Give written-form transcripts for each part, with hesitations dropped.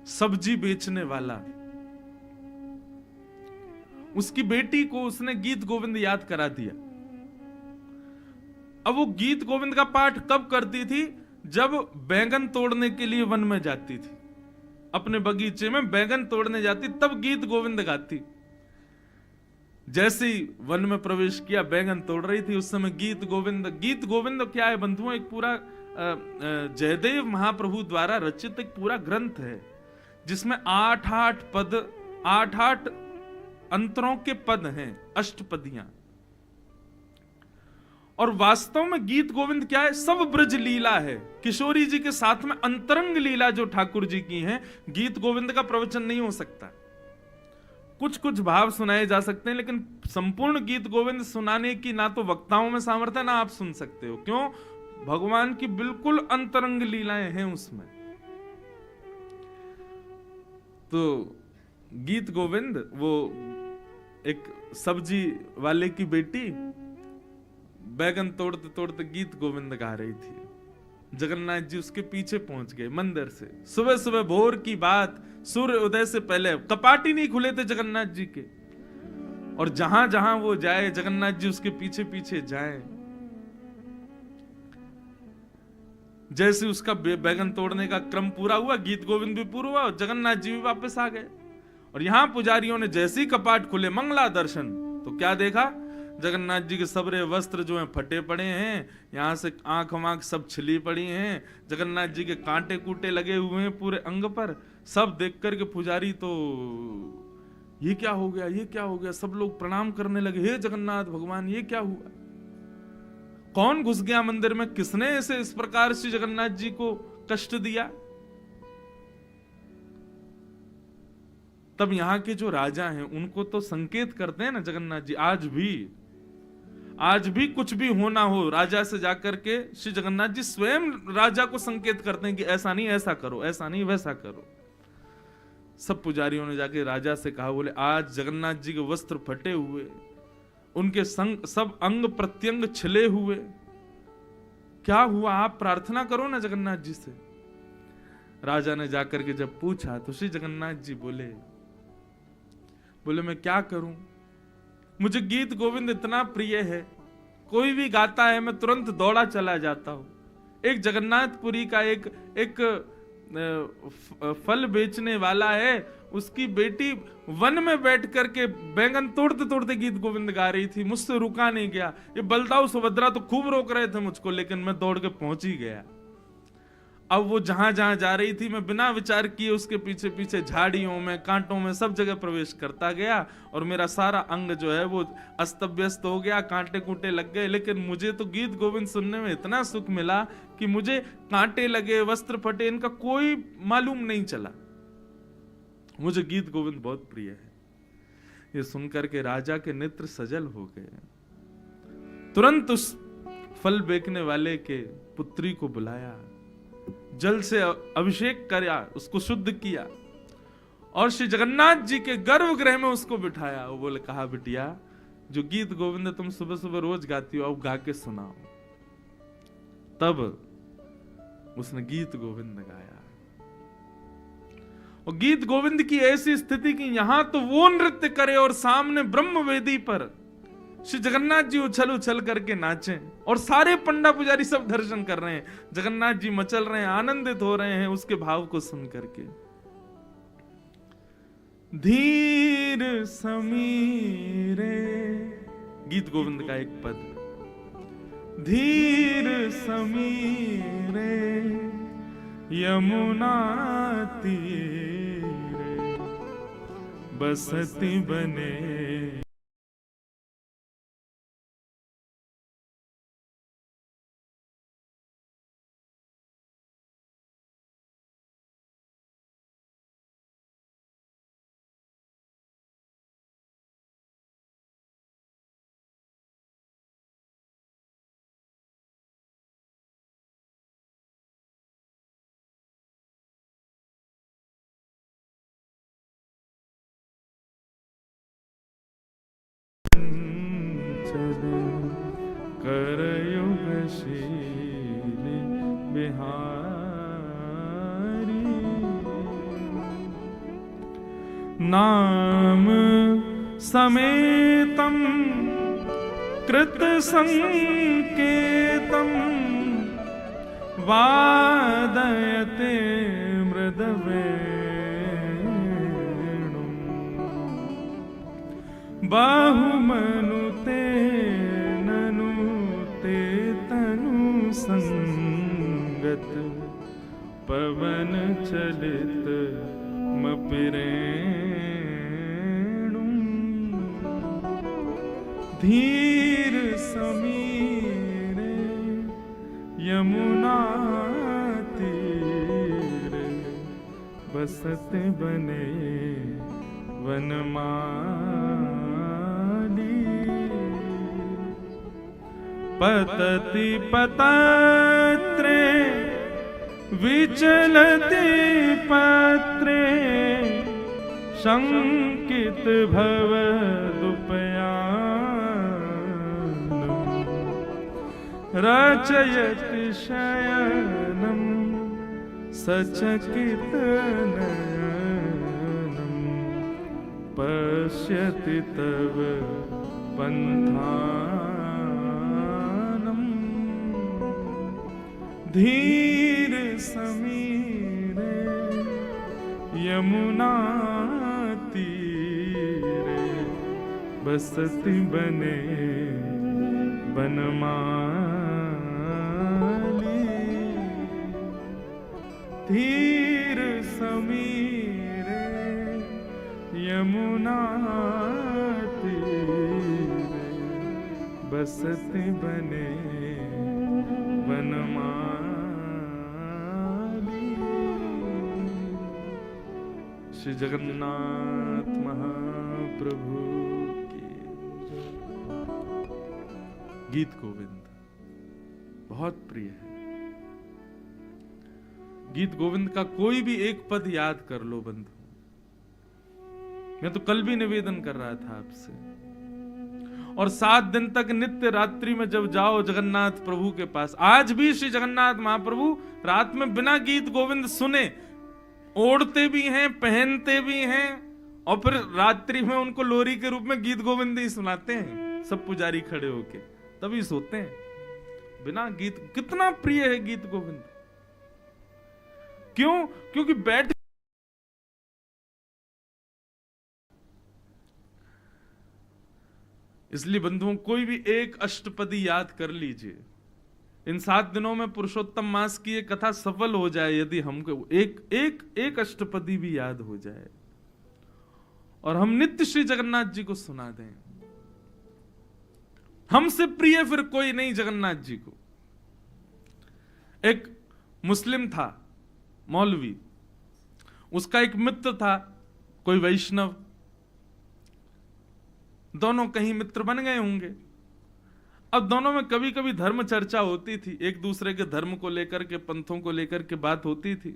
सब्जी बेचने वाला, उसकी बेटी को उसने गीत गोविंद याद करा दिया। अब वो गीत गोविंद का पाठ कब करती थी? जब बैंगन तोड़ने के लिए वन में जाती थी, अपने बगीचे में बैंगन तोड़ने जाती, तब गीत गोविंद गाती। जैसे ही वन में प्रवेश किया, बैंगन तोड़ रही थी, उस समय गीत गोविंद। गीत गोविंद क्या है बंधुओं? एक पूरा जयदेव महाप्रभु द्वारा रचित एक पूरा ग्रंथ है, जिसमें 8-8 पद, 8-8 अंतरों के पद हैं, अष्टपदियां। और वास्तव में गीत गोविंद क्या है? सब ब्रज लीला है। किशोरी जी के साथ में अंतरंग लीला जो ठाकुर जी की है, गीत गोविंद का प्रवचन नहीं हो सकता। कुछ कुछ भाव सुनाए जा सकते हैं, लेकिन संपूर्ण गीत गोविंद सुनाने की ना तो वक्ताओं में सामर्थ्य, ना आप सुन सकते हो। क्यों? भगवान की बिल्कुल अंतरंग लीलाएं हैं उसमें। तो गीत गोविंद, वो एक सब्जी वाले की बेटी बैगन तोड़ते तोड़ते गीत गोविंद गा रही थी। जगन्नाथ जी उसके पीछे पहुंच गए मंदिर से। सुबह सुबह भोर की बात, सूर्य उदय से पहले, कपाट ही नहीं खुले थे जगन्नाथ जी के। और जहां जहां वो जाए, जगन्नाथ जी उसके पीछे पीछे जाएं। जैसे उसका बैगन तोड़ने का क्रम पूरा हुआ, गीत गोविंद भी पूरा हुआ, और जगन्नाथ जी भी वापस आ गए। और यहां पुजारियों ने जैसे ही कपाट खुले, मंगला दर्शन, तो क्या देखा? जगन्नाथ जी के सबरे वस्त्र जो हैं फटे पड़े हैं, यहां से आंख वाँख सब छिली पड़ी हैं, जगन्नाथ जी के कांटे कूटे लगे हुए हैं पूरे अंग पर। सब देख करके पुजारी तो, ये क्या हो गया, ये क्या हो गया? सब लोग प्रणाम करने लगे, हे जगन्नाथ भगवान, ये क्या हुआ? कौन घुस गया मंदिर में? किसने ऐसे इस प्रकार से जगन्नाथ जी को कष्ट दिया? तब यहाँ के जो राजा हैं उनको तो संकेत करते हैं ना जगन्नाथ जी। आज भी कुछ भी होना हो, राजा से जाकर के श्री जगन्नाथ जी स्वयं राजा को संकेत करते हैं कि ऐसा नहीं ऐसा करो, ऐसा नहीं वैसा करो। सब पुजारियों ने जाके राजा से कहा, बोले आज जगन्नाथ जी के वस्त्र फटे हुए, उनके संग सब अंग प्रत्यंग छिले हुए, क्या हुआ? आप प्रार्थना करो ना जगन्नाथ जी से। राजा ने जाकर के जब पूछा तो श्री जगन्नाथ जी बोले मैं क्या करूं? मुझे गीत गोविंद इतना प्रिय है, कोई भी गाता है मैं तुरंत दौड़ा चला जाता हूं। एक जगन्नाथपुरी का एक फल बेचने वाला है, उसकी बेटी वन में बैठ करके बैंगन तोड़ते तोड़ते गीत गोविंद गा रही थी, मुझसे रुका नहीं गया। ये बलदाऊ सुभद्रा तो खूब रोक रहे थे मुझको, लेकिन मैं दौड़ के पहुंच ही गया। अब वो जहां जहां जा रही थी, मैं बिना विचार किए उसके पीछे पीछे झाड़ियों में, कांटों में, सब जगह प्रवेश करता गया, और मेरा सारा अंग जो है वो अस्त व्यस्त हो गया, कांटे कूटे लग गए। लेकिन मुझे तो गीत गोविंद सुनने में इतना सुख मिला कि मुझे कांटे लगे, वस्त्र फटे, इनका कोई मालूम नहीं चला। मुझे गीत गोविंद बहुत प्रिय है। ये सुनकर के राजा के नेत्र सजल हो गए। तुरंत उस फल बेचने वाले के पुत्री को बुलाया, जल से अभिषेक किया, उसको शुद्ध किया, और श्री जगन्नाथ जी के गर्भगृह में उसको बिठाया। वो बोले, कहा बिटिया, जो गीत गोविंद तुम सुबह सुबह रोज गाती हो, अब गा के सुनाओ। तब उसने गीत गोविंद गाया। और गीत गोविंद की ऐसी स्थिति कि यहां तो वो नृत्य करे और सामने ब्रह्मवेदी पर श्री जगन्नाथ जी उछल उछल करके नाचे, और सारे पंडा पुजारी सब दर्शन कर रहे हैं। जगन्नाथ जी मचल रहे हैं, आनंदित हो रहे हैं उसके भाव को सुन करके। धीर समीरे, गीत गोविंद का एक पद, धीर समीरे यमुना तीरे बसती बने नाम समेतं कृत संकेतं वादयते मृदवेणुं बहुमनुते ननुते तनु संगत पवन चलित मपिरेणुं धीर समीरे यमुना तीरे बसत बने वनमाली पतति पतत्रे विचलति पत्रे शंकित भवदुपयानम् रचयति शयनं सचकित नयनं पश्यति तव पन्थानम् धीर समीरे यमुना तीरे बसति बने बनमाली धीर समीरे यमुना तीरे बसति बने बनमाली। श्री जगन्नाथ महाप्रभु की गीत गोविंद बहुत प्रिय है। गीत गोविंद का कोई भी एक पद याद कर लो बंधु। मैं तो कल भी निवेदन कर रहा था आपसे, और 7 दिन तक नित्य रात्रि में जब जाओ जगन्नाथ प्रभु के पास, आज भी श्री जगन्नाथ महाप्रभु रात में बिना गीत गोविंद सुने ओढ़ते भी हैं, पहनते भी हैं, और फिर रात्रि में उनको लोरी के रूप में गीत गोविंद ही सुनाते हैं, सब पुजारी खड़े होके, तभी सोते हैं बिना गीत। कितना प्रिय है गीत गोविंद। क्यों? क्योंकि बैठ इसलिए बंधुओं कोई भी एक अष्टपदी याद कर लीजिए। इन 7 दिनों में पुरुषोत्तम मास की एक कथा सफल हो जाए यदि हमको एक अष्टपदी भी याद हो जाए और हम नित्य श्री जगन्नाथ जी को सुना दें। हमसे प्रिय फिर कोई नहीं जगन्नाथ जी को। एक मुस्लिम था मौलवी, उसका एक मित्र था कोई वैष्णव, दोनों कहीं मित्र बन गए होंगे। अब दोनों में कभी कभी धर्म चर्चा होती थी, एक दूसरे के धर्म को लेकर के, पंथों को लेकर के बात होती थी।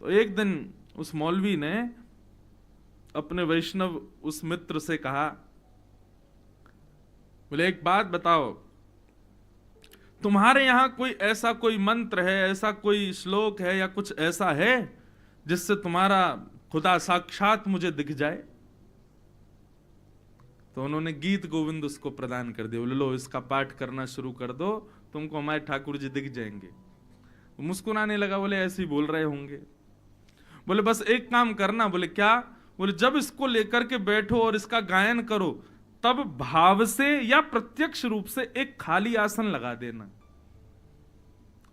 तो एक दिन उस मौलवी ने अपने वैष्णव उस मित्र से कहा, बोले एक बात बताओ, तुम्हारे यहां कोई ऐसा कोई मंत्र है, ऐसा कोई श्लोक है या कुछ ऐसा है जिससे तुम्हारा खुदा साक्षात मुझे दिख जाए? तो उन्होंने गीत गोविंद उसको प्रदान कर दिया। बोले लो इसका पाठ करना शुरू कर दो, तुमको हमारे ठाकुर जी दिख जाएंगे। वो मुस्कुराने लगा, बोले ऐसे ही बोल रहे होंगे। बोले बस एक काम करना। बोले क्या? बोले जब इसको लेकर के बैठो और इसका गायन करो, तब भाव से या प्रत्यक्ष रूप से एक खाली आसन लगा देना।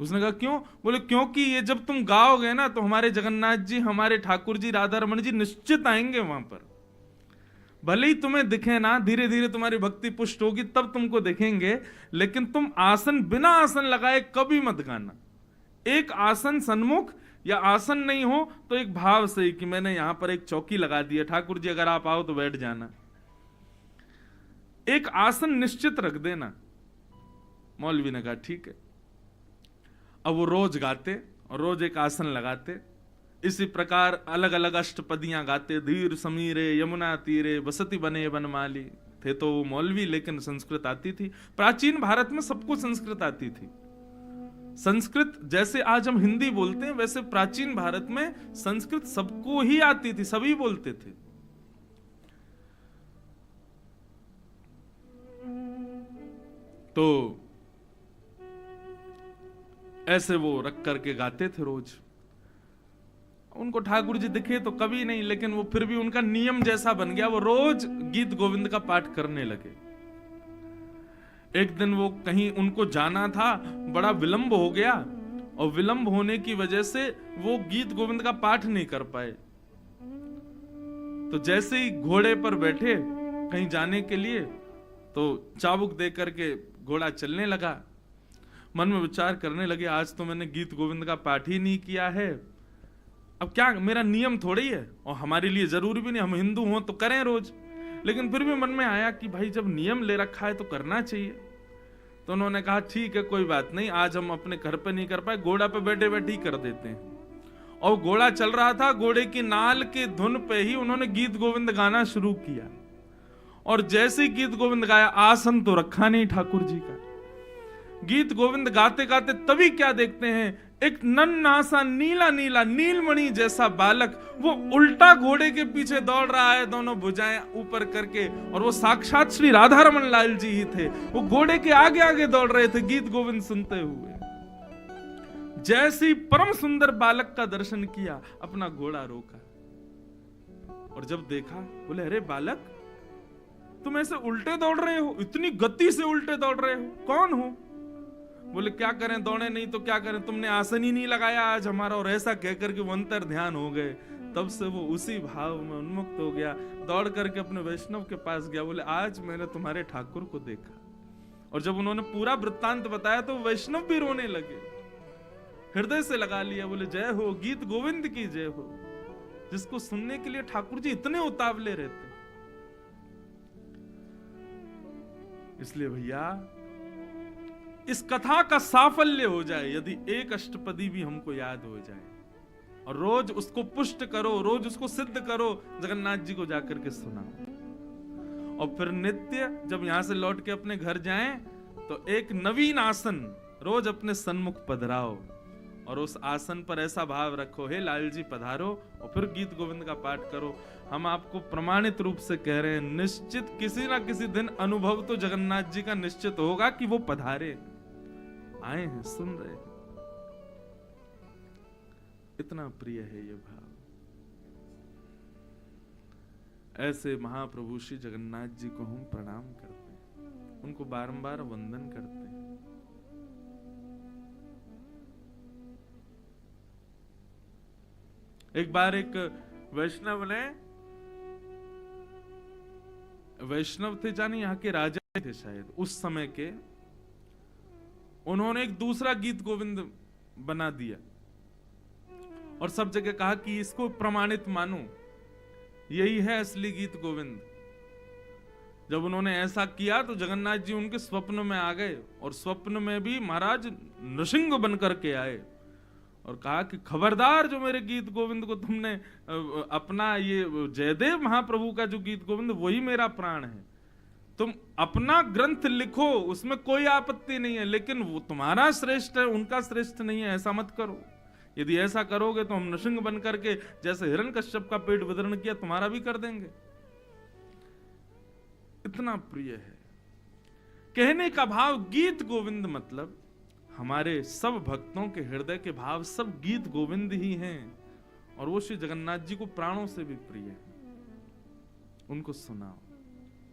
उसने कहा क्यों? बोले क्योंकि ये जब तुम गाओगे ना तो हमारे जगन्नाथ जी, हमारे ठाकुर जी, राधा रमन जी निश्चित आएंगे वहां पर। भले ही तुम्हें दिखे ना, धीरे धीरे तुम्हारी भक्ति पुष्ट होगी तब तुमको देखेंगे, लेकिन तुम आसन बिना आसन लगाए कभी मत गाना। एक आसन सन्मुख या आसन नहीं हो तो एक भाव से कि मैंने यहां पर एक चौकी लगा दी है, ठाकुर जी अगर आप आओ तो बैठ जाना। एक आसन निश्चित रख देना। मौलवी ने कहा ठीक है। अब वो रोज गाते और रोज एक आसन लगाते। इसी प्रकार अलग अलग अष्टपदियां गाते, धीर समीरे यमुना तीरे बसती बने बनमाली। थे तो वो मौलवी लेकिन संस्कृत आती थी। प्राचीन भारत में सबको संस्कृत आती थी। संस्कृत जैसे आज हम हिंदी बोलते हैं, वैसे प्राचीन भारत में संस्कृत सबको ही आती थी, सभी बोलते थे। तो ऐसे वो रख करके गाते थे रोज। उनको ठाकुर जी दिखे तो कभी नहीं, लेकिन वो फिर भी उनका नियम जैसा बन गया, वो रोज गीत गोविंद का पाठ करने लगे। एक दिन वो कहीं उनको जाना था, बड़ा विलंब हो गया, और विलंब होने की वजह से वो गीत गोविंद का पाठ नहीं कर पाए। तो जैसे ही घोड़े पर बैठे कहीं जाने के लिए, तो चाबुक दे करके घोड़ा चलने लगा। मन में विचार करने लगे, आज तो मैंने गीत गोविंद का पाठ ही नहीं किया है, अब क्या, मेरा नियम थोड़ी है, और हमारे लिए जरूरी भी नहीं, हम हिंदू हों तो करें रोज। लेकिन फिर भी मन में आया कि भाई जब नियम ले रखा है तो करना चाहिए। तो उन्होंने कहा ठीक है, कोई बात नहीं, आज हम अपने घर पे नहीं कर पाए, घोड़ा पे बैठे बैठे ही कर देते हैं। और घोड़ा चल रहा था, घोड़े की नाल के धुन पे ही उन्होंने गीत गोविंद गाना शुरू किया। और जैसे ही गीत गोविंद गाया, आसन तो रखा नहीं ठाकुर जी का, गीत गोविंद गाते गाते तभी क्या देखते हैं, एक नन्हा सा नीला नीला नीलमणि जैसा बालक वो उल्टा घोड़े के पीछे दौड़ रहा है, दोनों भुजाएं ऊपर करके, और वो साक्षात श्री राधा रमन लाल जी ही थे। वो घोड़े के आगे आगे दौड़ रहे थे गीत गोविंद सुनते हुए। जैसे ही परम सुंदर बालक का दर्शन किया, अपना घोड़ा रोका, और जब देखा, बोले अरे बालक, तुम ऐसे उल्टे दौड़ रहे हो, इतनी गति से उल्टे दौड़ रहे हो, कौन हो? बोले क्या करें, दौड़े नहीं तो क्या करें, तुमने आसन ही नहीं लगाया आज हमारा। और ऐसा कहकर के वो अंतर ध्यान हो गए। तब से वो उसी भाव में उन्मुक्त हो गया, दौड़ करके अपने वैष्णव के पास गया। बोले आज मैंने तुम्हारे ठाकुर को देखा। और जब उन्होंने पूरा वृत्तांत बताया तो वैष्णव भी रोने लगे, हृदय से लगा लिया। बोले जय हो, गीत गोविंद की जय हो, जिसको सुनने के लिए ठाकुर जी इतने उतावले रहते। इसलिए भैया, इस कथा का साफल्य हो जाए यदि एक अष्टपदी भी हमको याद हो जाए, और रोज उसको पुष्ट करो, रोज उसको सिद्ध करो, जगन्नाथ जी को जाकर के सुनाओ। और फिर नित्य जब यहां से लौट के अपने घर जाएं, तो एक नवीन आसन रोज अपने सन्मुख पधराओ, और उस आसन पर ऐसा भाव रखो, हे लाल जी पधारो, और फिर गीत गोविंद का पाठ करो। हम आपको प्रमाणित रूप से कह रहे हैं, निश्चित किसी ना किसी दिन अनुभव तो जगन्नाथ जी का निश्चित होगा कि वो पधारे, आए हैं, सुन रहे हैं। इतना प्रिय है ये भाव। ऐसे महाप्रभु श्री जगन्नाथ जी को हम प्रणाम करते हैं, उनको बारंबार वंदन करते हैं। एक बार एक वैष्णव थे, जाने यहाँ के राजा थे शायद उस समय के, उन्होंने एक दूसरा गीत गोविंद बना दिया और सब जगह कहा कि इसको प्रमाणित मानो, यही है असली गीत गोविंद। जब उन्होंने ऐसा किया तो जगन्नाथ जी उनके स्वप्न में आ गए, और स्वप्न में भी महाराज नृसिंह बन करके आए और कहा कि खबरदार, जो मेरे गीत गोविंद को तुमने अपना, ये जयदेव महाप्रभु का जो गीत गोविंद वही मेरा प्राण है, तुम अपना ग्रंथ लिखो, उसमें कोई आपत्ति नहीं है, लेकिन वो तुम्हारा श्रेष्ठ है, उनका श्रेष्ठ नहीं है, ऐसा मत करो। यदि ऐसा करोगे तो हम नृसिंह बन करके, जैसे हिरण्यकश्यप का पेट विदरण किया, तुम्हारा भी कर देंगे। इतना प्रिय है। कहने का भाव, गीत गोविंद मतलब हमारे सब भक्तों के हृदय के भाव सब गीत गोविंद ही हैं, और वो श्री जगन्नाथ जी को प्राणों से भी प्रिय है। उनको सुनाओ,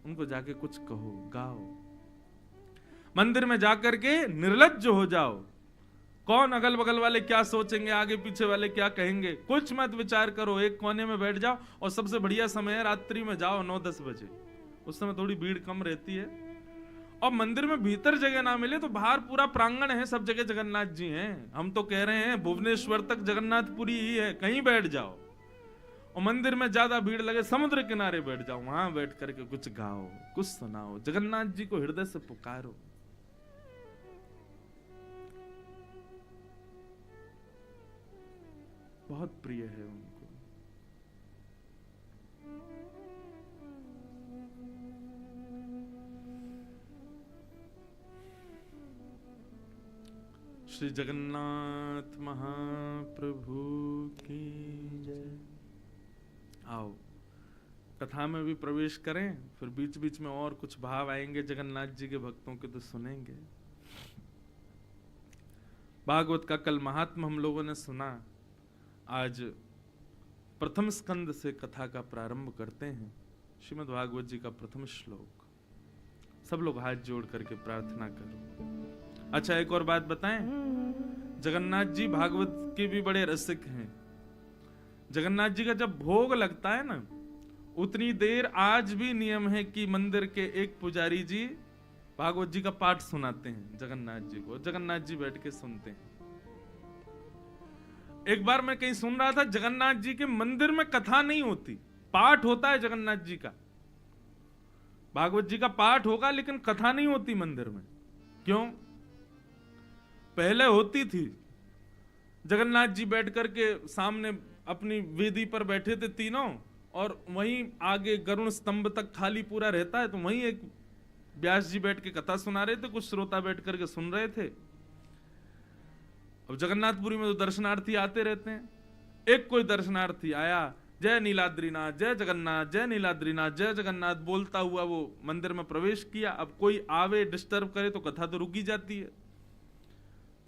उनको जाके कुछ कहो, गाओ। मंदिर में जाकर के निर्लज्ज हो जाओ, कौन अगल बगल वाले क्या सोचेंगे, आगे पीछे वाले क्या कहेंगे, कुछ मत विचार करो, एक कोने में बैठ जाओ। और सबसे बढ़िया समय है रात्रि में जाओ, 9-10 बजे, उस समय थोड़ी भीड़ कम रहती है। और मंदिर में भीतर जगह ना मिले तो बाहर पूरा प्रांगण है, सब जगह जगन्नाथ जी हैं। हम तो कह रहे हैं भुवनेश्वर तक जगन्नाथपुरी ही है, कहीं बैठ जाओ। और मंदिर में ज्यादा भीड़ लगे, समुद्र किनारे बैठ जाओ, वहां बैठ करके कुछ गाओ, कुछ सुनाओ, जगन्नाथ जी को हृदय से पुकारो। बहुत प्रिय है उनको। श्री जगन्नाथ महाप्रभु की जय। आओ कथा में भी प्रवेश करें, फिर बीच बीच में और कुछ भाव आएंगे जगन्नाथ जी के भक्तों के तो सुनेंगे। भागवत का कल महात्मा हम लोगों ने सुना, आज प्रथम स्कंद से कथा का प्रारंभ करते हैं। श्रीमद् भागवत जी का प्रथम श्लोक, सब लोग हाथ जोड़ करके प्रार्थना करो। अच्छा एक और बात बताएं, जगन्नाथ जी भागवत के भी बड़े रसिक हैं। जगन्नाथ जी का जब भोग लगता है ना, उतनी देर आज भी नियम है कि मंदिर के एक पुजारी जी भागवत जी का पाठ सुनाते हैं जगन्नाथ जी को, जगन्नाथ जी बैठ के सुनते हैं। एक बार मैं कहीं सुन रहा था, जगन्नाथ जी के मंदिर में कथा नहीं होती, पाठ होता है जगन्नाथ जी का। भागवत जी का पाठ होगा लेकिन कथा नहीं होती मंदिर में। क्यों? पहले होती थी, जगन्नाथ जी बैठ करके सामने अपनी वेदी पर बैठे थे तीनों, और वहीं आगे गरुण स्तंभ तक खाली पूरा रहता है, तो वहीं एक व्यास जी बैठ के कथा सुना रहे थे, कुछ श्रोता बैठ करके सुन रहे थे। अब जगन्नाथपुरी में तो दर्शनार्थी आते रहते हैं। एक कोई दर्शनार्थी आया, जय नीलाद्रीनाथ, जय जगन्नाथ, जय नीलाद्रीनाथ, जय जगन्नाथ बोलता हुआ वो मंदिर में प्रवेश किया। अब कोई आवे डिस्टर्ब करे तो कथा तो रुकी जाती है,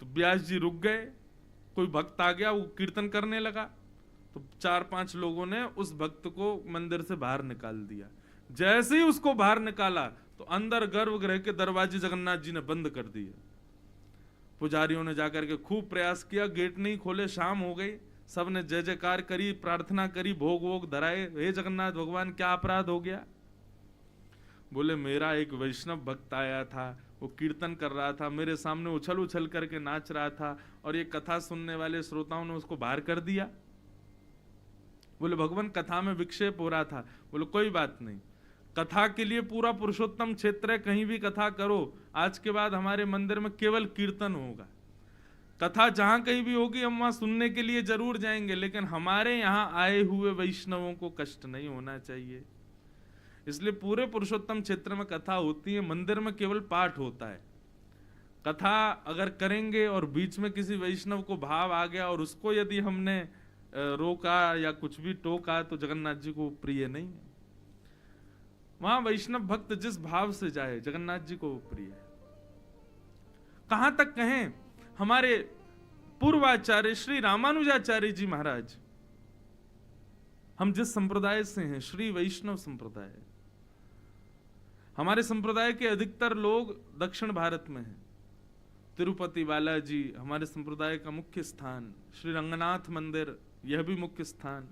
तो व्यास जी रुक गए। कोई भक्त आ गया, वो कीर्तन करने लगा, तो 4-5 लोगों ने उस भक्त को मंदिर से बाहर निकाल दिया। जैसे ही उसको बाहर निकाला तो अंदर गर्भगृह के दरवाजे जगन्नाथ जी ने बंद कर दिए। पुजारियों ने जाकर के खूब प्रयास किया, गेट नहीं खोले, शाम हो गई, सबने जय जयकार करी, प्रार्थना करी, भोग वोग धराए। हे जगन्नाथ भगवान, क्या अपराध हो गया? बोले मेरा एक वैष्णव भक्त आया था, वो कीर्तन कर रहा था, मेरे सामने उछल उछल करके नाच रहा था, और ये कथा सुनने वाले श्रोताओं ने उसको बाहर कर दिया। बोले भगवान कथा में विक्षेप हो रहा था। बोले कोई बात नहीं, कथा के लिए पूरा पुरुषोत्तम क्षेत्र है, कहीं भी कथा करो। आज के बाद हमारे मंदिर में केवल कीर्तन होगा, कथा जहां कहीं भी होगी हम वहां सुनने के लिए जरूर जाएंगे, लेकिन हमारे यहाँ आए हुए वैष्णवों को कष्ट नहीं होना चाहिए। इसलिए पूरे पुरुषोत्तम क्षेत्र में कथा होती है, मंदिर में केवल पाठ होता है। कथा अगर करेंगे और बीच में किसी वैष्णव को भाव आ गया और उसको यदि हमने रोका या कुछ भी टोका तो जगन्नाथ जी को प्रिय नहीं है। वहां वैष्णव भक्त जिस भाव से जाए जगन्नाथ जी को प्रिय है। कहां तक कहें, हमारे पूर्वाचार्य श्री रामानुजाचार्य जी महाराज, हम जिस संप्रदाय से हैं, श्री वैष्णव संप्रदाय, हमारे संप्रदाय के अधिकतर लोग दक्षिण भारत में हैं। तिरुपति बालाजी हमारे संप्रदाय का मुख्य स्थान, श्री रंगनाथ मंदिर यह भी मुख्य स्थान।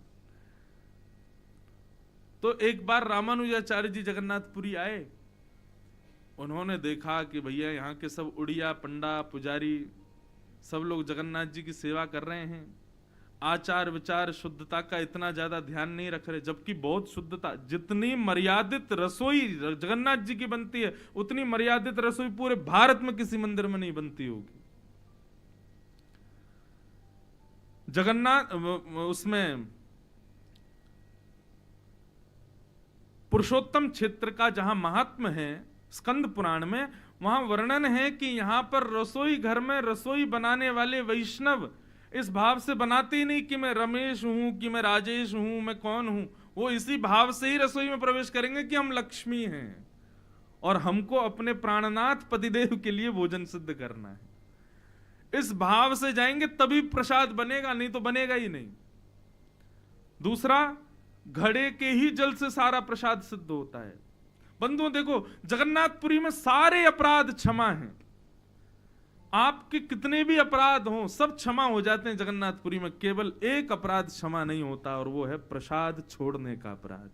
तो एक बार रामानुजाचार्य जी जगन्नाथपुरी आए, उन्होंने देखा कि भैया यहाँ के सब उड़िया पंडा पुजारी सब लोग जगन्नाथ जी की सेवा कर रहे हैं, आचार विचार शुद्धता का इतना ज्यादा ध्यान नहीं रख रहे, जबकि बहुत शुद्धता, जितनी मर्यादित रसोई जगन्नाथ जी की बनती है उतनी मर्यादित रसोई पूरे भारत में किसी मंदिर में नहीं बनती होगी। जगन्नाथ उसमें पुरुषोत्तम क्षेत्र का जहां महात्म है स्कंद पुराण में, वहां वर्णन है कि यहां पर रसोई घर में रसोई बनाने वाले वैष्णव इस भाव से बनाते ही नहीं कि मैं रमेश हूं, कि मैं राजेश हूं, मैं कौन हूं। वो इसी भाव से ही रसोई में प्रवेश करेंगे कि हम लक्ष्मी हैं और हमको अपने प्राणनाथ पतिदेव के लिए भोजन सिद्ध करना है। इस भाव से जाएंगे तभी प्रसाद बनेगा, नहीं तो बनेगा ही नहीं। दूसरा, घड़े के ही जल से सारा प्रसाद सिद्ध होता है। बंधुओं देखो, जगन्नाथपुरी में सारे अपराध क्षमा हैं। आपके कितने भी अपराध हों सब क्षमा हो जाते हैं जगन्नाथपुरी में, केवल एक अपराध क्षमा नहीं होता और वो है प्रसाद छोड़ने का अपराध।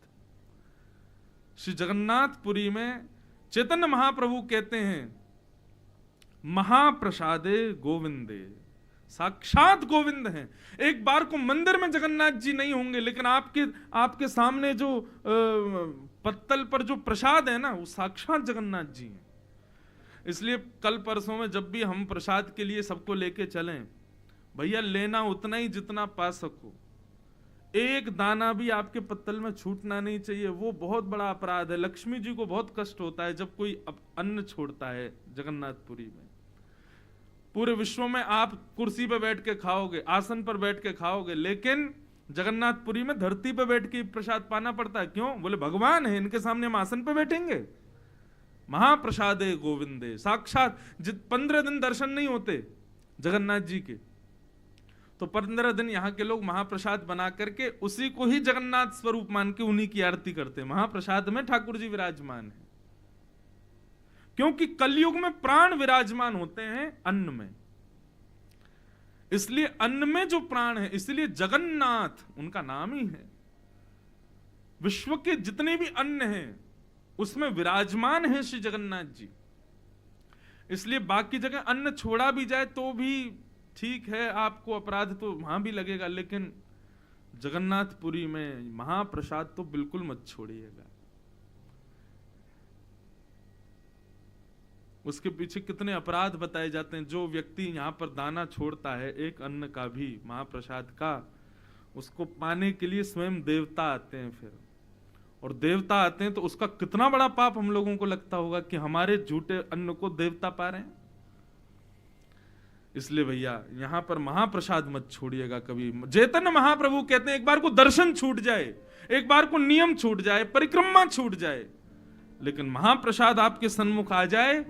श्री जगन्नाथपुरी में चैतन्य महाप्रभु कहते हैं महाप्रसादे गोविंदे, साक्षात गोविंद हैं। एक बार को मंदिर में जगन्नाथ जी नहीं होंगे, लेकिन आपके सामने जो पत्तल पर जो प्रसाद है ना, वो साक्षात जगन्नाथ जी हैं। इसलिए कल परसों में जब भी हम प्रसाद के लिए सबको लेके चलें, भैया लेना उतना ही जितना पा सको, एक दाना भी आपके पत्तल में छूटना नहीं चाहिए। वो बहुत बड़ा अपराध है। लक्ष्मी जी को बहुत कष्ट होता है जब कोई अन्न छोड़ता है जगन्नाथपुरी में। पूरे विश्व में आप कुर्सी पे बैठ के खाओगे, आसन पर बैठ के खाओगे, लेकिन जगन्नाथपुरी में धरती पे बैठ के प्रसाद पाना पड़ता है। क्यों? बोले भगवान है, इनके सामने हम आसन पे बैठेंगे। महाप्रसादे गोविंदे, साक्षात 15 दिन दर्शन नहीं होते जगन्नाथ जी के, तो 15 दिन यहाँ के लोग महाप्रसाद बना करके उसी को ही जगन्नाथ स्वरूप मान के उन्हीं की आरती करते हैं। महाप्रसाद में ठाकुर जी विराजमान है, क्योंकि कलयुग में प्राण विराजमान होते हैं अन्न में, इसलिए अन्न में जो प्राण है, इसलिए जगन्नाथ उनका नाम ही है। विश्व के जितने भी अन्न हैं उसमें विराजमान है श्री जगन्नाथ जी। इसलिए बाकी जगह अन्न छोड़ा भी जाए तो भी ठीक है, आपको अपराध तो वहां भी लगेगा, लेकिन जगन्नाथपुरी में महाप्रसाद तो बिल्कुल मत छोड़िएगा। उसके पीछे कितने अपराध बताए जाते हैं। जो व्यक्ति यहाँ पर दाना छोड़ता है एक अन्न का भी, महाप्रसाद का, उसको पाने के लिए स्वयं देवता आते हैं फिर, और देवता आते हैं तो उसका कितना बड़ा पाप हम लोगों को लगता होगा कि हमारे झूठे अन्न को देवता पा रहे हैं। इसलिए भैया यहां पर महाप्रसाद मत छोड़िएगा कभी। चैतन्य महाप्रभु कहते हैं एक बार को दर्शन छूट जाए, एक बार को नियम छूट जाए, परिक्रमा छूट जाए, लेकिन महाप्रसाद आपके सन्मुख आ जाए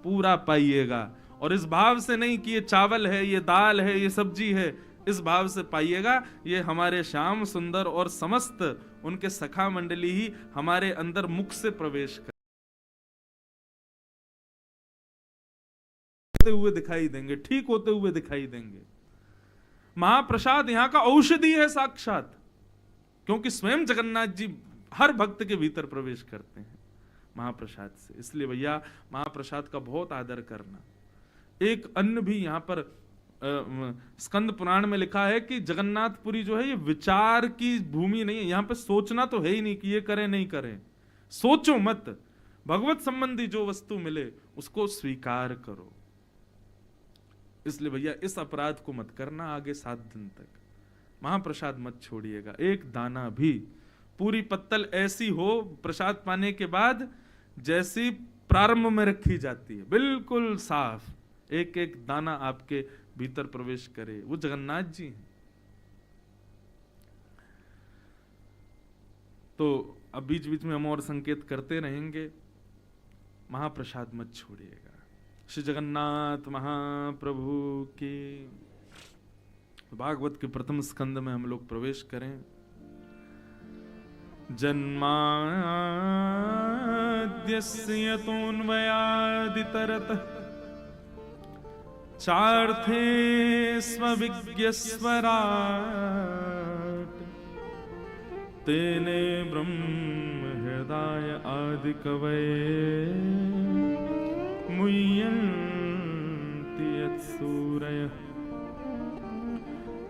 पूरा पाइएगा। और इस भाव से नहीं कि ये चावल है, ये दाल है, ये सब्जी है, इस भाव से पाइएगा ये हमारे श्याम सुंदर और समस्त उनके सखा मंडली ही हमारे अंदर मुख से प्रवेश करते हुए दिखाई देंगे, ठीक होते हुए दिखाई देंगे। महाप्रसाद यहाँ का औषधि है साक्षात, क्योंकि स्वयं जगन्नाथ जी हर भक्त के भीतर प्रवेश करते हैं महाप्रसाद से। इसलिए भैया महाप्रसाद का बहुत आदर करना। एक अन्न भी यहाँ पर स्कंद पुराण में लिखा है कि जगन्नाथपुरी जो है ये विचार की भूमि नहीं है। यहाँ पे सोचना तो है ही नहीं कि ये करें नहीं करें, सोचो मत। भगवत संबंधी जो वस्तु मिले उसको स्वीकार करो। इसलिए भैया इस अपराध को मत करना आगे 7 दिन तक। महाप्रसाद मत छोड़िएगा एक दाना भी। पूरी पत्तल ऐसी हो प्रसाद पाने के बाद जैसी प्रारंभ में रखी जाती है, बिल्कुल साफ, एक एक दाना आपके भीतर प्रवेश करे, वो जगन्नाथ जी हैं। तो अब बीच बीच में हम और संकेत करते रहेंगे, महाप्रसाद मत छोड़िएगा। श्री जगन्नाथ महाप्रभु की। भागवत के प्रथम स्कंद में हम लोग प्रवेश करें। जन्माद्यस्य यतोऽन्वयादितरतः चार्थे स्वविज्ञस्वराट् तेने ब्रह्म हृदय आदि कवये मुह्यन्ति यत्सूरयः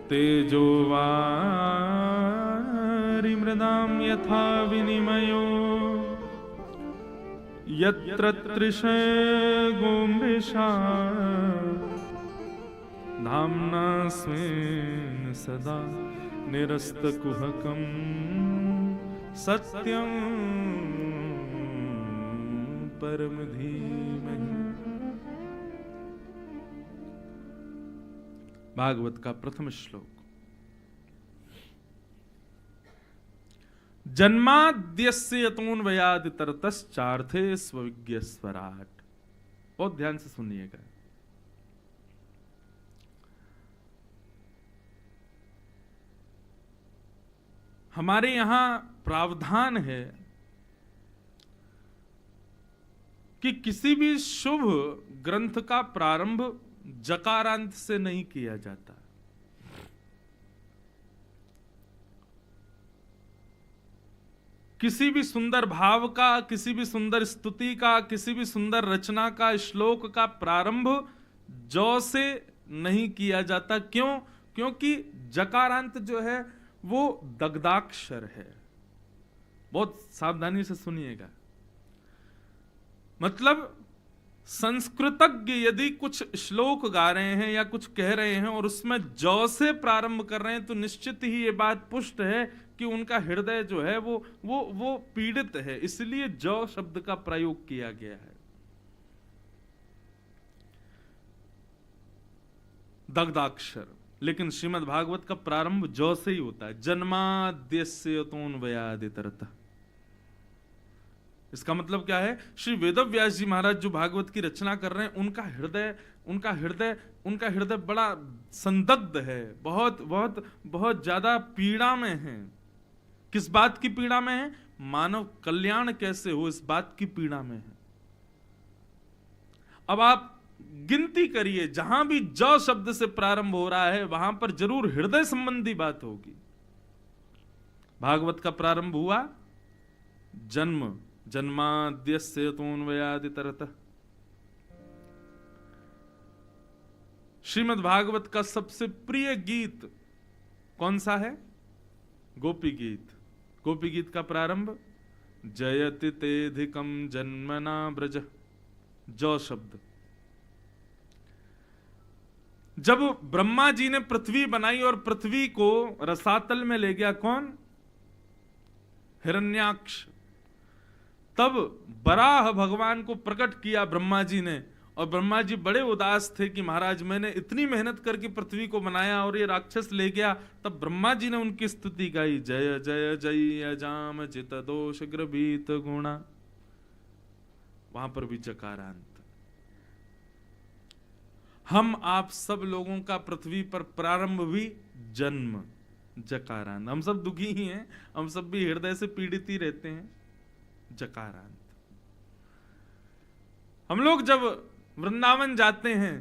तेजो वारिमृदां यथा विनिमयो यत्र त्रिशर्गो मृषा धाम्ना स्वेन सदा निरस्तकुहकं सत्यं परम धीमहि। भागवत का प्रथम श्लोक। जन्माद्यस्य यतोऽन्वयादितरतश्चार्थे स्वविज्ञस्वराट्। बहुत ध्यान से सुनिएगा। हमारे यहां प्रावधान है कि किसी भी शुभ ग्रंथ का प्रारंभ जकारांत से नहीं किया जाता। किसी भी सुंदर भाव का, किसी भी सुंदर स्तुति का, किसी भी सुंदर रचना का, श्लोक का प्रारंभ जौ से नहीं किया जाता। क्यों? क्योंकि जकारांत जो है वो दग्धाक्षर है। बहुत सावधानी से सुनिएगा। मतलब संस्कृतज्ञ यदि कुछ श्लोक गा रहे हैं या कुछ कह रहे हैं और उसमें जौ से प्रारंभ कर रहे हैं तो निश्चित ही ये बात पुष्ट है कि उनका हृदय जो है वो पीड़ित है, इसलिए जौ शब्द का प्रयोग किया गया है। दग्धाक्षर। लेकिन श्रीमद् भागवत का प्रारंभ जौ से ही होता है, जन्माद्यस्य तोन्वयादितरतः। इसका मतलब क्या है? श्री वेदव्यास जी महाराज जो भागवत की रचना कर रहे हैं, उनका हृदय बड़ा संदिग्ध है, बहुत बहुत बहुत ज्यादा पीड़ा में है। किस बात की पीड़ा में है? मानव कल्याण कैसे हो, इस बात की पीड़ा में है। अब आप गिनती करिए, जहां भी जौ शब्द से प्रारंभ हो रहा है वहां पर जरूर हृदय संबंधी बात होगी। भागवत का प्रारंभ हुआ जन्म, जन्माद्यस्य तोन्वयादितरतः। श्रीमद् भागवत का सबसे प्रिय गीत कौन सा है? गोपी गीत। गोपी गीत का प्रारंभ जयति तेधिकम जन्मना ब्रज, जौ शब्द। जब ब्रह्मा जी ने पृथ्वी बनाई और पृथ्वी को रसातल में ले गया कौन? हिरण्याक्ष। तब बराह भगवान को प्रकट किया ब्रह्मा जी ने, और ब्रह्मा जी बड़े उदास थे कि महाराज मैंने इतनी मेहनत करके पृथ्वी को बनाया और ये राक्षस ले गया। तब ब्रह्मा जी ने उनकी स्तुति गाई, जय जय जय अजाम चित दोष ग्रभीत गुणा। वहां पर भी जकारांत। हम आप सब लोगों का पृथ्वी पर प्रारंभ भी जन्म, जकारांत। हम सब दुखी ही हैं, हम सब भी हृदय से पीड़ित ही रहते हैं, जकारांत। हम लोग जब वृंदावन जाते हैं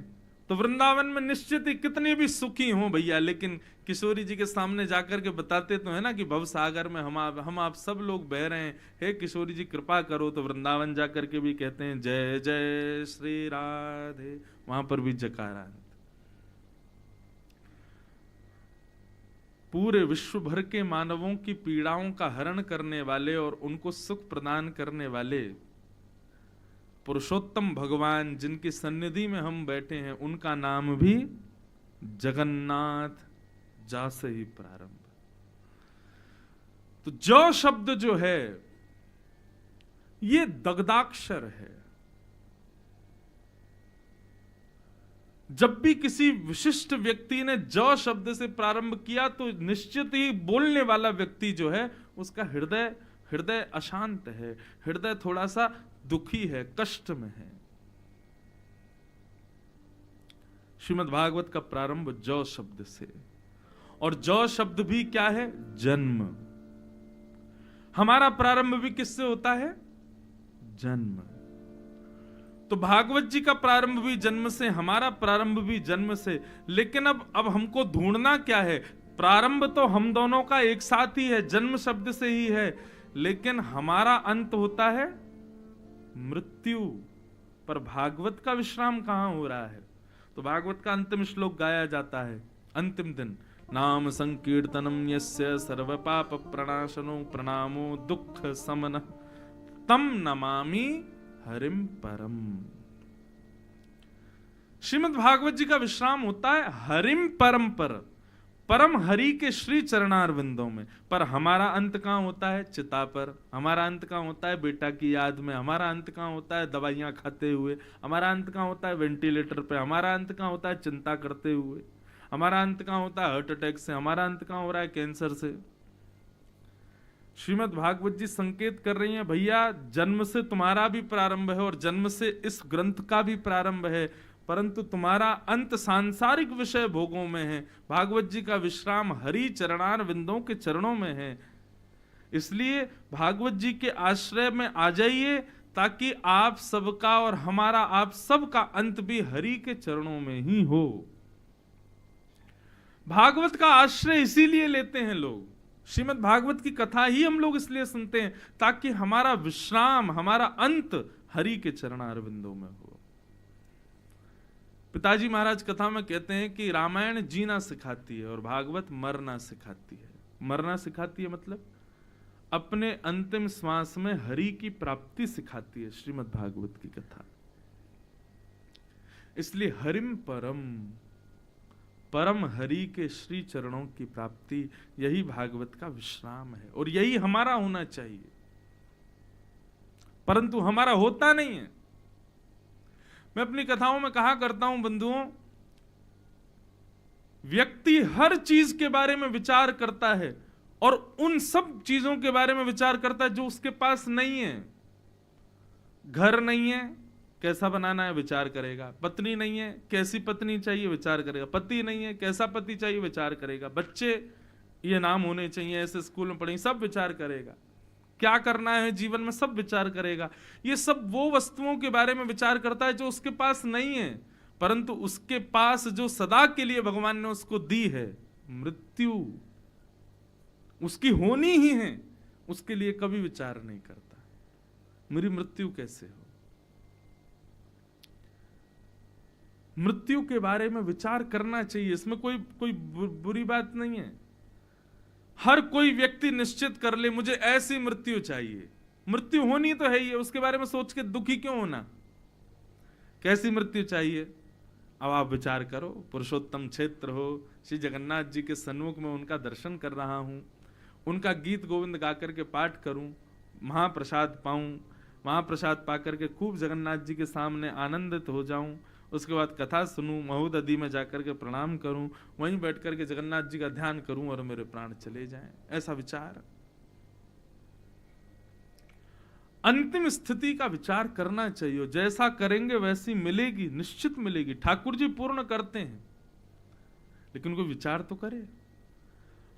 तो वृंदावन में निश्चित ही कितने भी सुखी हों भैया, लेकिन किशोरी जी के सामने जाकर के बताते तो है ना कि भव सागर में हम आप सब लोग बह रहे हैं, हे किशोरी जी कृपा करो। तो वृंदावन जाकर के भी कहते हैं जय जय श्री राधे, वहां पर भी जकारांत। पूरे विश्व भर के मानवों की पीड़ाओं का हरण करने वाले और उनको सुख प्रदान करने वाले पुरुषोत्तम भगवान जिनकी सन्निधि में हम बैठे हैं, उनका नाम भी जगन्नाथ, जा से ही प्रारंभ। तो जौ शब्द जो है ये दग्धाक्षर है। जब भी किसी विशिष्ट व्यक्ति ने जौ शब्द से प्रारंभ किया तो निश्चित ही बोलने वाला व्यक्ति जो है उसका हृदय अशांत है, हृदय थोड़ा सा दुखी है, कष्ट में है। श्रीमद् भागवत का प्रारंभ जौ शब्द से, और जौ शब्द भी क्या है? जन्म। हमारा प्रारंभ भी किससे होता है? जन्म। तो भागवत जी का प्रारंभ भी जन्म से, हमारा प्रारंभ भी जन्म से। लेकिन अब हमको ढूंढना क्या है? प्रारंभ तो हम दोनों का एक साथ ही है, जन्म शब्द से ही है, लेकिन हमारा अंत होता है मृत्यु। पर भागवत का विश्राम कहां हो रहा है? तो भागवत का अंतिम श्लोक गाया जाता है अंतिम दिन, नाम संकीर्तनम यस्य सर्व पाप प्रणाशनो प्रणामो दुख समन तम नमामि हरिम परम। श्रीमद् भागवत जी का विश्राम होता है हरिम परम पर, परम हरि के श्री चरणारविंदों में। पर हमारा अंत कहां होता है? चिता पर। हमारा अंत कहां होता है? बेटा की याद में। हमारा अंत कहां होता है? दवाइयां खाते हुए। हमारा अंत कहां होता है? वेंटिलेटर पे। हमारा अंत कहां होता है? चिंता करते हुए। हमारा अंत कहां होता है? हार्ट अटैक से। हमारा अंत कहां हो रहा है? कैंसर से। श्रीमद् भागवत जी संकेत कर रही हैं, भैया जन्म से तुम्हारा भी प्रारंभ है और जन्म से इस ग्रंथ का भी प्रारंभ है, परंतु तुम्हारा अंत सांसारिक विषय भोगों में है। भागवत जी का विश्राम हरि चरणार विंदों के चरणों में है। इसलिए भागवत जी के आश्रय में आ जाइए ताकि आप सबका और हमारा आप सबका अंत भी हरि के चरणों में ही हो। भागवत का आश्रय इसीलिए लेते हैं लोग, श्रीमद् भागवत की कथा ही हम लोग इसलिए सुनते हैं ताकि हमारा विश्राम, हमारा अंत हरि के चरणारविंदों में हो। पिताजी महाराज कथा में कहते हैं कि रामायण जीना सिखाती है और भागवत मरना सिखाती है। मरना सिखाती है मतलब अपने अंतिम श्वास में हरि की प्राप्ति सिखाती है श्रीमद् भागवत की कथा। इसलिए हरिम परम, परम हरि के श्री चरणों की प्राप्ति, यही भागवत का विश्राम है और यही हमारा होना चाहिए, परंतु हमारा होता नहीं है। मैं अपनी कथाओं में कहा करता हूं बंधुओं व्यक्ति हर चीज के बारे में विचार करता है और उन सब चीजों के बारे में विचार करता है जो उसके पास नहीं है। घर नहीं है, कैसा बनाना है विचार करेगा। पत्नी नहीं है, कैसी पत्नी चाहिए विचार करेगा। पति नहीं है, कैसा पति चाहिए विचार करेगा। बच्चे ये नाम होने चाहिए, ऐसे स्कूल में पढ़ेंगे, सब विचार करेगा। क्या करना है जीवन में सब विचार करेगा। ये सब वो वस्तुओं के बारे में विचार करता है जो उसके पास नहीं है, परंतु उसके पास जो सदा के लिए भगवान ने उसको दी है, मृत्यु, उसकी होनी ही है, उसके लिए कभी विचार नहीं करता मेरी मृत्यु कैसे हो। मृत्यु के बारे में विचार करना चाहिए, इसमें कोई बुरी बात नहीं है। हर कोई व्यक्ति निश्चित कर ले मुझे ऐसी मृत्यु चाहिए। मृत्यु होनी तो है ही है, उसके बारे में सोच के दुखी क्यों होना। कैसी मृत्यु चाहिए अब आप विचार करो। पुरुषोत्तम क्षेत्र हो, श्री जगन्नाथ जी के सन्मुख में उनका दर्शन कर रहा हूं, उनका गीत गोविंद गा करके पाठ करूं, महाप्रसाद पाऊं, महाप्रसाद पा करके खूब जगन्नाथ जी के सामने आनंदित हो जाऊं, उसके बाद कथा सुनूं, महोदधि में जाकर के प्रणाम करूं, वहीं बैठ करके जगन्नाथ जी का ध्यान करूं और मेरे प्राण चले जाएं, ऐसा विचार। अंतिम स्थिति का विचार करना चाहिए। जैसा करेंगे वैसी मिलेगी, निश्चित मिलेगी। ठाकुर जी पूर्ण करते हैं, लेकिन कोई विचार तो करे।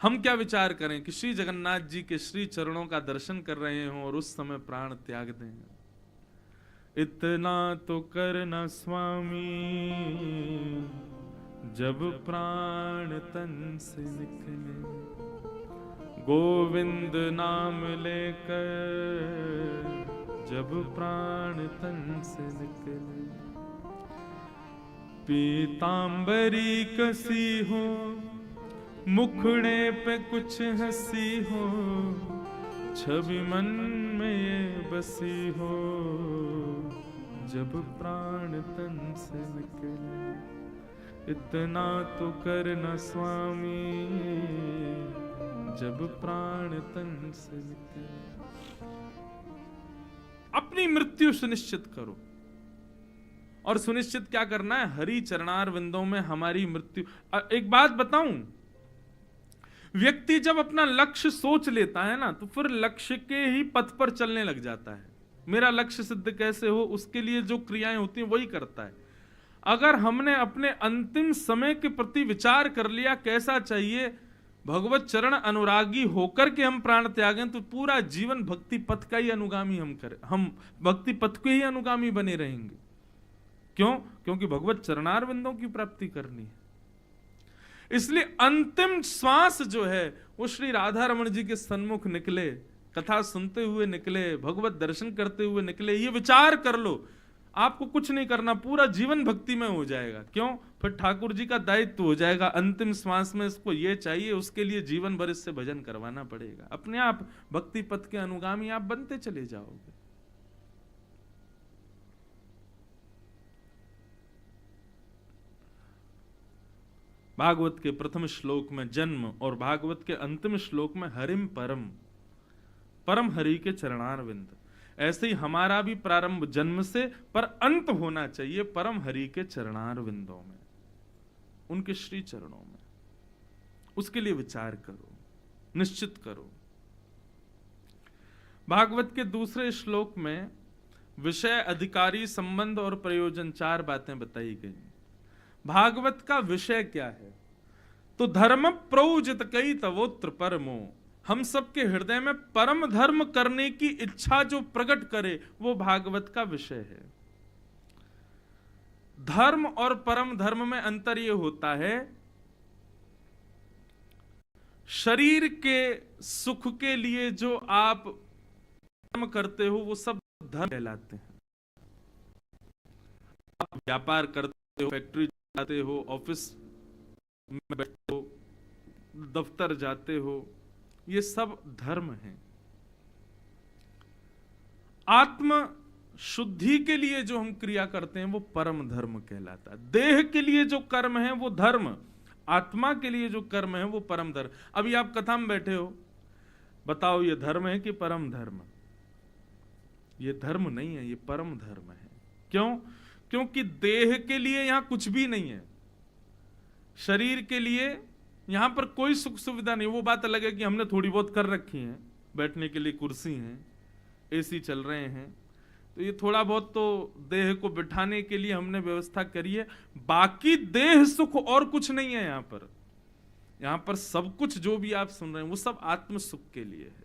हम क्या विचार करें कि श्री जगन्नाथ जी के श्री चरणों का दर्शन कर रहे हों और उस समय प्राण त्याग दें। इतना तो करना स्वामी जब प्राण तन से निकले, गोविंद नाम लेकर जब प्राण तन से निकले। पीतांबरी कसी हो, मुखड़े पे कुछ हंसी हो, छवि मन में ये बसी हो, जब प्राण तन से निकले। इतना तो करना स्वामी जब प्राण तन से निकले। अपनी मृत्यु सुनिश्चित करो। और सुनिश्चित क्या करना है? हरि चरणार विंदों में हमारी मृत्यु। एक बात बताऊं, व्यक्ति जब अपना लक्ष्य सोच लेता है ना, तो फिर लक्ष्य के ही पथ पर चलने लग जाता है। मेरा लक्ष्य सिद्ध कैसे हो, उसके लिए जो क्रियाएं होती हैं वही करता है। अगर हमने अपने अंतिम समय के प्रति विचार कर लिया कैसा चाहिए, भगवत चरण अनुरागी होकर के हम प्राण त्यागें, तो पूरा जीवन भक्ति पथ का ही अनुगामी हम करें, हम भक्ति पथ के ही अनुगामी बने रहेंगे। क्यों? क्योंकि भगवत चरणार विंदों की प्राप्ति करनी है। इसलिए अंतिम श्वास जो है वो श्री राधा रमण जी के सन्मुख निकले, कथा सुनते हुए निकले, भगवत दर्शन करते हुए निकले। ये विचार कर लो, आपको कुछ नहीं करना, पूरा जीवन भक्ति में हो जाएगा। क्यों? फिर ठाकुर जी का दायित्व हो जाएगा। अंतिम श्वास में इसको ये चाहिए, उसके लिए जीवन भर इससे भजन करवाना पड़ेगा। अपने आप भक्ति पथ के अनुगामी आप बनते चले जाओगे। भागवत के प्रथम श्लोक में जन्म और भागवत के अंतिम श्लोक में हरिम परम, परम हरि के चरणारविंद। ऐसे ही हमारा भी प्रारंभ जन्म से, पर अंत होना चाहिए परम हरि के चरणारविंदों में, उनके श्री चरणों में। उसके लिए विचार करो, निश्चित करो। भागवत के दूसरे श्लोक में विषय, अधिकारी, संबंध और प्रयोजन, 4 बातें बताई गई। भागवत का विषय क्या है? तो धर्म प्रौजित कई तवोत्र परमो, हम सबके हृदय में परम धर्म करने की इच्छा जो प्रकट करे, वो भागवत का विषय है। धर्म और परम धर्म में अंतर ये होता है, शरीर के सुख के लिए जो आप कर्म करते हो वो सब धर्म कहलाते हैं। आप व्यापार करते हो, फैक्ट्री जाते हो, ऑफिस में बैठते हो, दफ्तर जाते हो, ये सब धर्म है। आत्म शुद्धि के लिए जो हम क्रिया करते हैं वो परम धर्म कहलाता है। देह के लिए जो कर्म है वो धर्म, आत्मा के लिए जो कर्म है वो परम धर्म। अभी आप कथा में बैठे हो, बताओ ये धर्म है कि परम धर्म? ये धर्म नहीं है, ये परम धर्म है। क्यों? क्योंकि देह के लिए यहां कुछ भी नहीं है, शरीर के लिए यहाँ पर कोई सुख सुविधा नहीं। वो बात अलग है कि हमने थोड़ी बहुत कर रखी है, बैठने के लिए कुर्सी है, एसी चल रहे हैं, तो ये थोड़ा बहुत तो देह को बिठाने के लिए हमने व्यवस्था करी है। बाकी देह सुख और कुछ नहीं है यहाँ पर। यहाँ पर सब कुछ जो भी आप सुन रहे हैं वो सब आत्म सुख के लिए है।